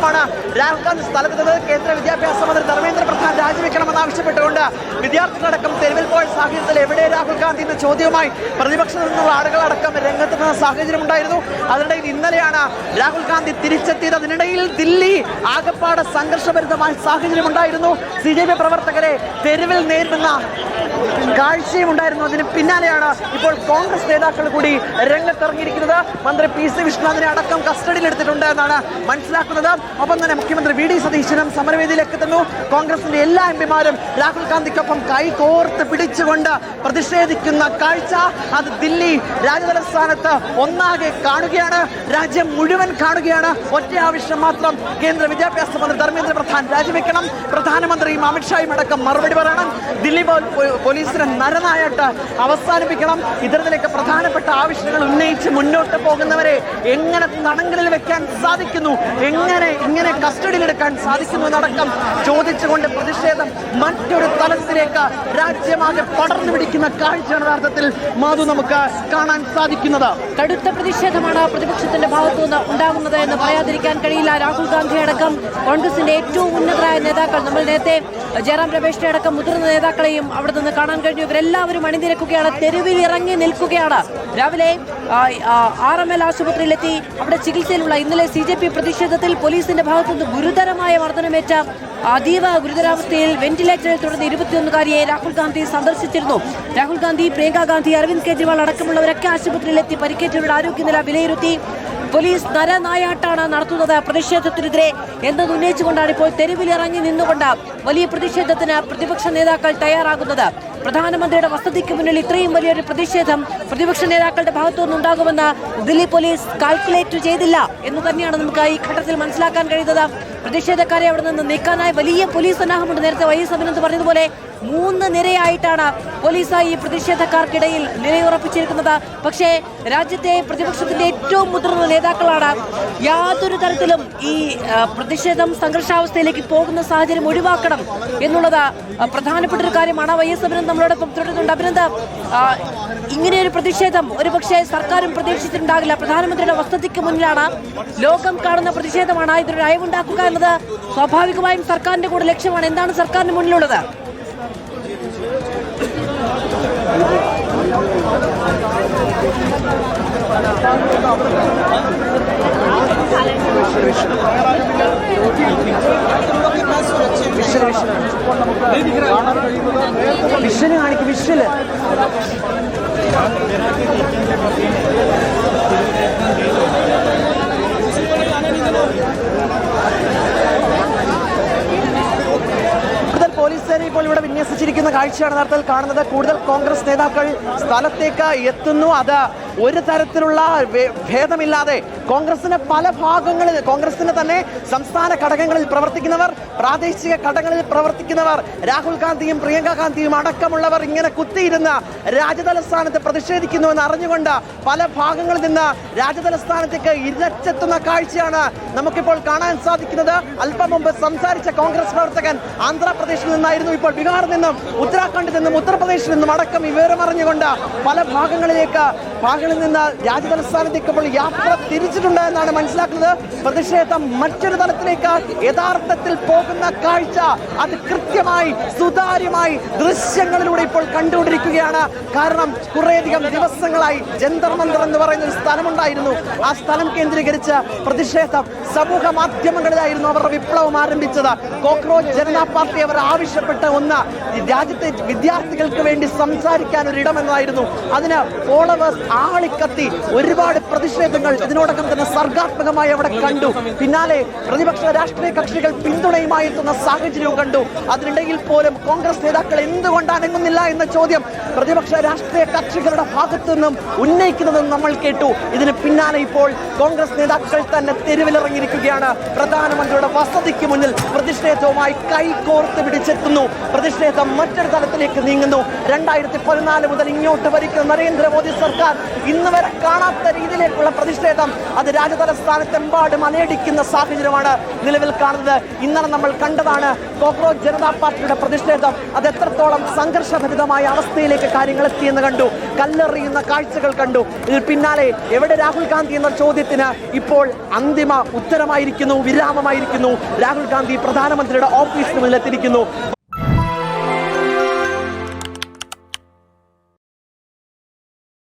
ശേഷമാണ് രാഹുൽ ഗാന്ധി സ്ഥലത്ത് കേന്ദ്ര വിദ്യാഭ്യാസ മന്ത്രി ധർമ്മേന്ദ്ര പ്രധാൻ രാജിവെക്കണമെന്ന് ആവശ്യപ്പെട്ടുകൊണ്ട് വിദ്യാർത്ഥികളടക്കം തെരുവിൽ പോയ സാഹചര്യത്തിൽ എവിടെ രാഹുൽ ഗാന്ധി എന്ന ചോദ്യവുമായി പ്രതിപക്ഷത്തു നിന്നുള്ള ആളുകളടക്കം രംഗത്തെത്തുന്ന സാഹചര്യം ഉണ്ടായിരുന്നു. അതിനിടയിൽ ഇന്നലെയാണ് രാഹുൽ ഗാന്ധി തിരിച്ചെത്തിയത്. അതിനിടയിൽ ദില്ലി ആകപ്പാട് സംഘർഷഭരിതമായ സാഹചര്യം ഉണ്ടായിരുന്നു. CJP പ്രവർത്തകരെ തെരുവിൽ നേരിടുന്ന കാഴ്ചയും ഉണ്ടായിരുന്നു. അതിന് പിന്നാലെയാണ് ഇപ്പോൾ കോൺഗ്രസ് നേതാക്കൾ കൂടി രംഗത്തിറങ്ങിയിരിക്കുന്നത്. മന്ത്രി PC വിശ്വനാഥിനെ അടക്കം കസ്റ്റഡിയിലെടുത്തിട്ടുണ്ട് എന്നാണ് മനസ്സിലാക്കുന്നത്. ഒപ്പം തന്നെ മുഖ്യമന്ത്രി VD സതീശനും സമരവേദിയിലേക്ക് എത്തുന്നു. കോൺഗ്രസിന്റെ എല്ലാ എംപിമാരും രാഹുൽ ഗാന്ധിക്കൊപ്പം കൈകോർത്ത് പിടിച്ചുകൊണ്ട് പ്രതിഷേധിക്കുന്ന കാഴ്ച അത് ദില്ലി രാജതലസ്ഥാനത്ത് ഒന്നാകെ കാണുകയാണ്. രാജ്യം മുഴുവൻ കാണുകയാണ്. ഒറ്റ ആവശ്യം മാത്രം, കേന്ദ്ര വിദ്യാഭ്യാസ മന്ത്രി ധർമ്മേന്ദ്ര പ്രധാൻ രാജിവെക്കണം. പ്രധാനമന്ത്രിയും അമിത്ഷായും അടക്കം മറുപടി പറയണം. ദില്ലി പോലീസിനെ നരനായിട്ട് അവസാനിപ്പിക്കണം. ഇത്തരത്തിലേക്ക് പ്രധാനപ്പെട്ട ആവശ്യങ്ങൾ ഉന്നയിച്ച് മുന്നോട്ട് പോകുന്നവരെ എങ്ങനെ തടങ്കലിൽ വെക്കാൻ സാധിക്കുന്നു, എങ്ങനെ ഇങ്ങനെ കസ്റ്റഡിയിലെടുക്കാൻ സാധിക്കുന്നു എന്നടക്കം ചോദിച്ചുകൊണ്ട് പ്രതിഷേധം മറ്റൊരു തലത്തിലേക്ക് രാജ്യമാകെ പടർന്നു പിടിക്കുന്ന കാഴ്ചയാണ് യഥാർത്ഥത്തിൽ മാധു നമുക്ക് കാണാൻ സാധിക്കുന്നത്. കടുത്ത പ്രതിഷേധമാണ് പ്രതിപക്ഷത്തിന്റെ ഭാഗത്തുനിന്ന് ഉണ്ടാകുന്നത് എന്ന് പറയാതിരിക്കാൻ കഴിയില്ല. രാഹുൽ ഗാന്ധി അടക്കം കോൺഗ്രസിന്റെ ഏറ്റവും ഉന്നതരായ നേതാക്കൾ, നമ്മൾ നേരത്തെ ജയറാം രമേശിനെ അടക്കം മുതിർന്ന നേതാക്കളെയും അവിടെ നിന്ന് കാണാൻ കഴിഞ്ഞു. ഇവരെല്ലാവരും അണിനിരക്കുകയാണ്, തെരുവിൽ ഇറങ്ങി നിൽക്കുകയാണ്. രാവിലെ RML ആശുപത്രിയിലെത്തി അവിടെ ചികിത്സയിലുള്ള ഇന്നലെ CJP പ്രതിഷേധത്തിൽ പോലീസിന്റെ ഭാഗത്തുനിന്ന് ഗുരുതരമായ മർദ്ദനമേറ്റ അതീവ ഗുരുതരാവസ്ഥയിൽ വെന്റിലേറ്ററിൽ തുടർന്ന് 21-കാരിയെ രാഹുൽ ഗാന്ധി സന്ദർശിച്ചിരുന്നു. രാഹുൽ ഗാന്ധി, പ്രിയങ്ക ഗാന്ധി, അരവിന്ദ് കെജ്രിവാൾ അടക്കമുള്ളവരൊക്കെ ആശുപത്രിയിലെത്തി പരിക്കേറ്റവരുടെ ആരോഗ്യനില വിലയിരുത്തി. പോലീസ് നരനായാട്ടാണ് നടത്തുന്നത് പ്രതിഷേധത്തിനെതിരെ എന്നതുന്നയിച്ചുകൊണ്ടാണ് ഇപ്പോൾ തെരുവിലിറങ്ങി നിന്നുകൊണ്ട് വലിയ പ്രതിഷേധത്തിന് പ്രതിപക്ഷ നേതാക്കൾ തയ്യാറാകുന്നത്. പ്രധാനമന്ത്രിയുടെ വസതിക്ക് മുന്നിൽ ഇത്രയും വലിയൊരു പ്രതിഷേധം പ്രതിപക്ഷ നേതാക്കളുടെ ഭാഗത്തുനിന്നുണ്ടാകുമെന്ന് ദില്ലി പോലീസ് കാൽക്കുലേറ്റ് ചെയ്തില്ല എന്ന് തന്നെയാണ് നമുക്ക് ഈ ഘട്ടത്തിൽ മനസ്സിലാക്കാൻ കഴിയുന്നത്. പ്രതിഷേധക്കാരെ അവിടെ നിന്ന് നീക്കാനായി വലിയ പോലീസ് സന്നാഹമുണ്ട്. നേരത്തെ YS അഭിനന്ദ് പറഞ്ഞതുപോലെ 3 നിരയായിട്ടാണ് പോലീസ് ഈ പ്രതിഷേധക്കാർക്കിടയിൽ നിലയുറപ്പിച്ചിരിക്കുന്നത്. പക്ഷേ രാജ്യത്തെ പ്രതിപക്ഷത്തിന്റെ ഏറ്റവും മുതിർന്ന നേതാക്കളാണ് യാതൊരു തരത്തിലും ഈ പ്രതിഷേധം സംഘർഷാവസ്ഥയിലേക്ക് പോകുന്ന സാഹചര്യം ഒഴിവാക്കണം എന്നുള്ളത് പ്രധാനപ്പെട്ട ഒരു കാര്യമാണ്. YS അഭിനന്ദ് നമ്മളോടൊപ്പം തുടരുന്നുണ്ട്. അഭിനന്ദ്, ഇങ്ങനെയൊരു പ്രതിഷേധം ഒരുപക്ഷെ സർക്കാരും പ്രതീക്ഷിച്ചിട്ടുണ്ടാകില്ല. പ്രധാനമന്ത്രിയുടെ വസതിക്ക് മുന്നിലാണ്, ലോകം കാണുന്ന പ്രതിഷേധമാണ്. ഇതൊരു അയവുണ്ടാക്കുക എന്നത് സ്വാഭാവികമായും സർക്കാരിന്റെ കൂടെ ലക്ഷ്യമാണ്. എന്താണ് സർക്കാരിന് മുന്നിലുള്ളത്? വിഷന് കാണിക്കും, വിഷല് പോലീസ് സേന ഇപ്പോൾ ഇവിടെ വിന്യസിച്ചിരിക്കുന്ന കാഴ്ചയാണ് യഥാർത്ഥത്തിൽ കാണുന്നത്. കൂടുതൽ കോൺഗ്രസ് നേതാക്കൾ സ്ഥലത്തേക്ക് എത്തുന്നു. അത് ഒരു തരത്തിലുള്ള ഭേദമില്ലാതെ കോൺഗ്രസിന് പല ഭാഗങ്ങളിൽ, കോൺഗ്രസിന് തന്നെ സംസ്ഥാന ഘടകങ്ങളിൽ പ്രവർത്തിക്കുന്നവർ, പ്രാദേശിക ഘടകങ്ങളിൽ പ്രവർത്തിക്കുന്നവർ, രാഹുൽ ഗാന്ധിയും പ്രിയങ്ക ഗാന്ധിയും അടക്കമുള്ളവർ ഇങ്ങനെ കുത്തിയിരുന്ന് രാജതലസ്ഥാനത്ത് പ്രതിഷേധിക്കുന്നുവെന്ന് അറിഞ്ഞുകൊണ്ട് പല ഭാഗങ്ങളിൽ നിന്ന് രാജതലസ്ഥാനത്തേക്ക് ഇരച്ചെത്തുന്ന കാഴ്ചയാണ് നമുക്കിപ്പോൾ കാണാൻ സാധിക്കുന്നത്. അല്പം മുമ്പ് സംസാരിച്ച കോൺഗ്രസ് പ്രവർത്തകൻ ആന്ധ്രാപ്രദേശിൽ നിന്നായിരുന്നു. ഇപ്പോൾ ബീഹാറിൽ നിന്നും ഉത്തരാഖണ്ഡിൽ നിന്നും ഉത്തർപ്രദേശിൽ നിന്നും അടക്കം ഈ വിവരമറിഞ്ഞുകൊണ്ട് പല ഭാഗങ്ങളിൽ നിന്ന് രാജതലസ്ഥാനത്തേക്ക് ഇപ്പോൾ യാത്ര തിരിച്ചിട്ടുണ്ട് എന്നാണ് മനസ്സിലാക്കുന്നത്. പ്രതിഷേധം മറ്റൊരു തലത്തിലേക്ക് യഥാർത്ഥത്തിൽ പോകുന്ന കാഴ്ച അത് കൃത്യമായി സുതാര്യമായി ദൃശ്യങ്ങളിലൂടെ ഇപ്പോൾ കണ്ടുകൊണ്ടിരിക്കുകയാണ്. കാരണം കുറേയധികം ദിവസങ്ങളായി ജന്തർ മന്ദർ എന്ന് പറയുന്ന ഒരു സ്ഥലമുണ്ടായിരുന്നു. ആ സ്ഥലം കേന്ദ്രീകരിച്ച് പ്രതിഷേധം സമൂഹ മാധ്യമങ്ങളിലായിരുന്നു അവരുടെ വിപ്ലവം ആരംഭിച്ചത്. കോക്രോച്ച് ജനതാ പാർട്ടി അവർ ആവശ്യപ്പെട്ട ഒന്ന് രാജ്യത്തെ വിദ്യാർത്ഥികൾക്ക് വേണ്ടി സംസാരിക്കാൻ ഒരിടം എന്നതായിരുന്നു. അതിന് ഫോളോവേഴ്സ് ആളിക്കത്തി ഒരുപാട് പ്രതിഷേധങ്ങൾ ഇതിനോടകം തന്നെ സർഗാത്മകമായി അവിടെ കണ്ടു. പിന്നാലെ പ്രതിപക്ഷ രാഷ്ട്രീയ കക്ഷികൾ പിന്തുണയുമായി എത്തുന്ന സാഹചര്യവും കണ്ടു. അതിനിടയിൽ പോലും കോൺഗ്രസ് നേതാക്കൾ എന്തുകൊണ്ട് അനങ്ങുന്നില്ല എന്ന ചോദ്യം പ്രതിപക്ഷ രാഷ്ട്രീയ കക്ഷികളുടെ ഭാഗത്തു നിന്നും ഉന്നയിക്കുന്നതെന്ന് നമ്മൾ കേട്ടു. ഇതിന് പിന്നാലെ ഇപ്പോൾ കോൺഗ്രസ് നേതാക്കൾ തന്നെ തെരുവിലിറങ്ങിയിരിക്കുകയാണ്. പ്രധാനമന്ത്രിയുടെ വസതിക്ക് മുന്നിൽ പ്രതിഷേധവുമായി കൈകോർത്ത് പിടിച്ചെത്തുന്നു. പ്രതിഷേധം മറ്റൊരു തലത്തിലേക്ക് നീങ്ങുന്നു. 2014 മുതൽ ഇങ്ങോട്ട് ഭരിക്കുന്ന നരേന്ദ്രമോദി സർക്കാർ ഇന്ന് വരെ കാണാത്ത രീതിയിലേക്കുള്ള പ്രതിഷേധം അത് രാജതലസ്ഥാനത്തെമ്പാടും അലയടിക്കുന്ന സാഹചര്യമാണ് നിലവിൽ കാണുന്നത്. ഇന്നലെ നമ്മൾ കണ്ടതാണ് കോക്രോച്ച് ജനതാ പാർട്ടിയുടെ പ്രതിഷേധം അത് എത്രത്തോളം സംഘർഷഭരിതമായ അവസ്ഥയിലേക്ക് ലെവലിലേക്ക് കാര്യങ്ങൾ എത്തിയെന്ന് കണ്ടു. കല്ലെറിയുന്ന കാഴ്ചകൾ കണ്ടു. ഇതിൽ പിന്നാലെ എവിടെ രാഹുൽ ഗാന്ധി എന്ന ചോദ്യത്തിന് ഇപ്പോൾ അന്തിമ ഉത്തരമായിരിക്കുന്നു, വിരാമമായിരിക്കുന്നു. രാഹുൽ ഗാന്ധി പ്രധാനമന്ത്രിയുടെ ഓഫീസിന് മുന്നിലെത്തിയിരിക്കുന്നു.